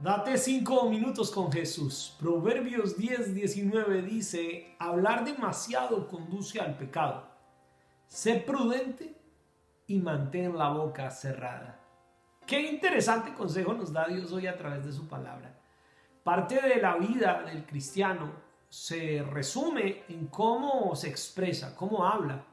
Date 5 minutos con Jesús. Proverbios 10:19 dice: hablar demasiado conduce al pecado. Sé prudente y mantén la boca cerrada. Qué interesante consejo nos da Dios hoy a través de su palabra. Parte de la vida del cristiano se resume en cómo se expresa, cómo habla.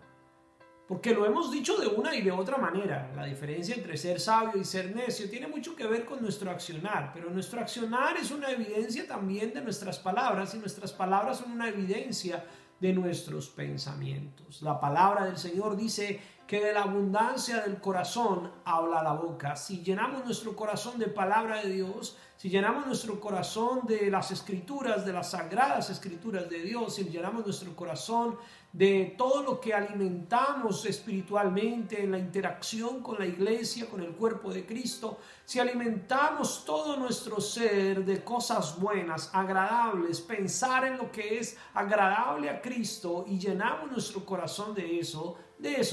Porque lo hemos dicho de una y de otra manera. La diferencia entre ser sabio y ser necio tiene mucho que ver con nuestro accionar. Pero nuestro accionar es una evidencia también de nuestras palabras. Y nuestras palabras son una evidencia de nuestros pensamientos. La palabra del Señor dice que de la abundancia del corazón habla la boca. Si llenamos nuestro corazón de palabra de Dios, si llenamos nuestro corazón de las escrituras, de las sagradas escrituras de Dios, si llenamos nuestro corazón de todo lo que alimentamos espiritualmente en la interacción con la iglesia, con el cuerpo de Cristo, si alimentamos todo nuestro ser de cosas buenas, agradables, pensar en lo que es agradable a Cristo y llenamos nuestro corazón de eso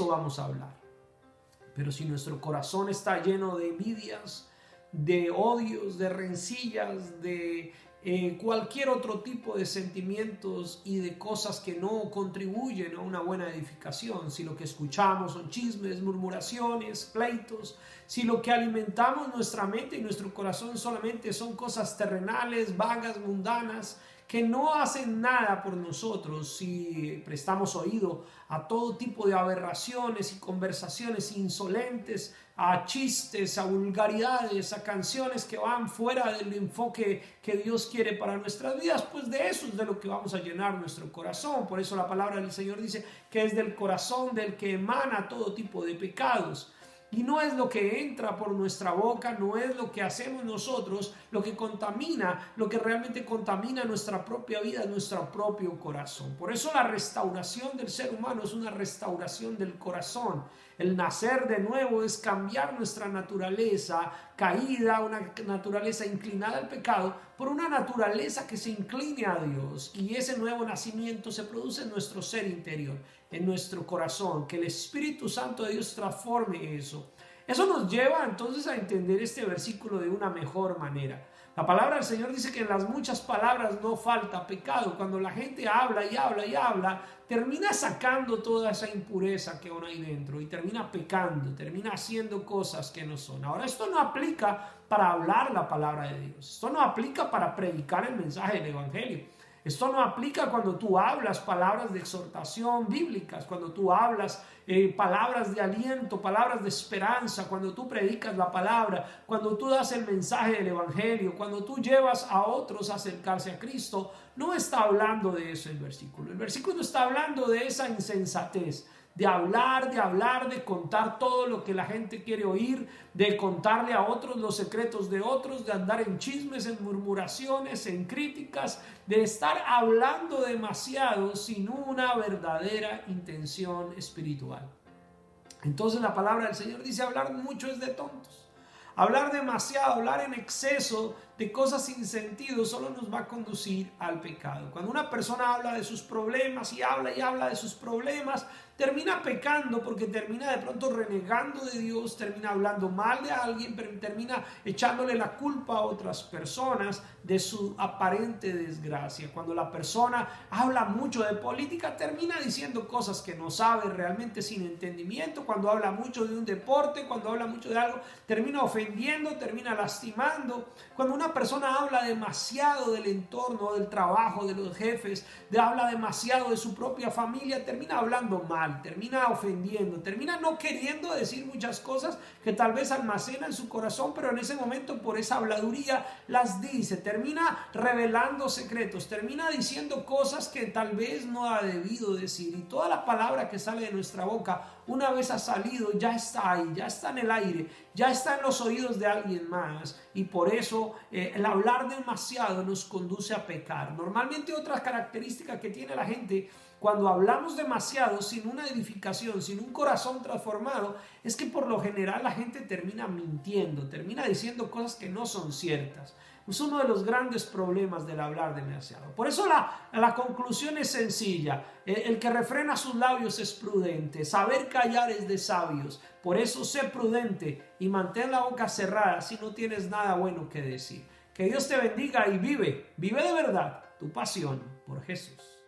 vamos a hablar. Pero si nuestro corazón está lleno de envidias, de odios, de rencillas, de cualquier otro tipo de sentimientos y de cosas que no contribuyen a una buena edificación, si lo que escuchamos son chismes, murmuraciones, pleitos, si lo que alimentamos nuestra mente y nuestro corazón solamente son cosas terrenales, vagas, mundanas, que no hacen nada por nosotros, si prestamos oído a todo tipo de aberraciones y conversaciones insolentes, a chistes, a vulgaridades, a canciones que van fuera del enfoque que Dios quiere para nuestras vidas, pues de eso es de lo que vamos a llenar nuestro corazón. Por eso la palabra del Señor dice que es del corazón del que emana todo tipo de pecados. Y no es lo que entra por nuestra boca, no es lo que hacemos nosotros lo que contamina, lo que realmente contamina nuestra propia vida, nuestro propio corazón. Por eso la restauración del ser humano es una restauración del corazón. El nacer de nuevo es cambiar nuestra naturaleza caída, una naturaleza inclinada al pecado, por una naturaleza que se incline a Dios. Y ese nuevo nacimiento se produce en nuestro ser interior, en nuestro corazón, que el Espíritu Santo de Dios transforme eso. Eso nos lleva entonces a entender este versículo de una mejor manera. La palabra del Señor dice que en las muchas palabras no falta pecado. Cuando la gente habla y habla y habla, termina sacando toda esa impureza que aún hay dentro y termina pecando, termina haciendo cosas que no son. Ahora, esto no aplica para hablar la palabra de Dios. Esto no aplica para predicar el mensaje del Evangelio. Esto no aplica cuando tú hablas palabras de exhortación bíblicas, cuando tú hablas palabras de aliento, palabras de esperanza, cuando tú predicas la palabra, cuando tú das el mensaje del Evangelio, cuando tú llevas a otros a acercarse a Cristo. No está hablando de eso el versículo. El versículo está hablando de esa insensatez, de hablar, de contar todo lo que la gente quiere oír, de contarle a otros los secretos de otros, de andar en chismes, en murmuraciones, en críticas, de estar hablando demasiado sin una verdadera intención espiritual. Entonces la palabra del Señor dice: hablar mucho es de tontos. Hablar demasiado, hablar en exceso de cosas sin sentido solo nos va a conducir al pecado. Cuando una persona habla de sus problemas y habla de sus problemas, termina pecando porque termina de pronto renegando de Dios, termina hablando mal de alguien, termina echándole la culpa a otras personas de su aparente desgracia. Cuando la persona habla mucho de política, termina diciendo cosas que no sabe realmente sin entendimiento. Cuando habla mucho de un deporte, cuando habla mucho de algo, termina ofendiendo, termina lastimando. Cuando una persona habla demasiado del entorno, del trabajo, de los jefes, habla demasiado de su propia familia, termina hablando mal, termina ofendiendo, termina no queriendo decir muchas cosas que tal vez almacena en su corazón, pero en ese momento por esa habladuría las dice, termina revelando secretos, termina diciendo cosas que tal vez no ha debido decir. Y toda la palabra que sale de nuestra boca, una vez ha salido, ya está ahí, ya está en el aire, ya está en los oídos de alguien más. Y por eso el hablar demasiado nos conduce a pecar. Normalmente otra característica que tiene la gente cuando hablamos demasiado sin una edificación, sin un corazón transformado, es que por lo general la gente termina mintiendo, termina diciendo cosas que no son ciertas. Es uno de los grandes problemas del hablar demasiado. Por eso la conclusión es sencilla. El que refrena sus labios es prudente. Saber callar es de sabios. Por eso sé prudente y mantén la boca cerrada si no tienes nada bueno que decir. Que Dios te bendiga y vive de verdad tu pasión por Jesús.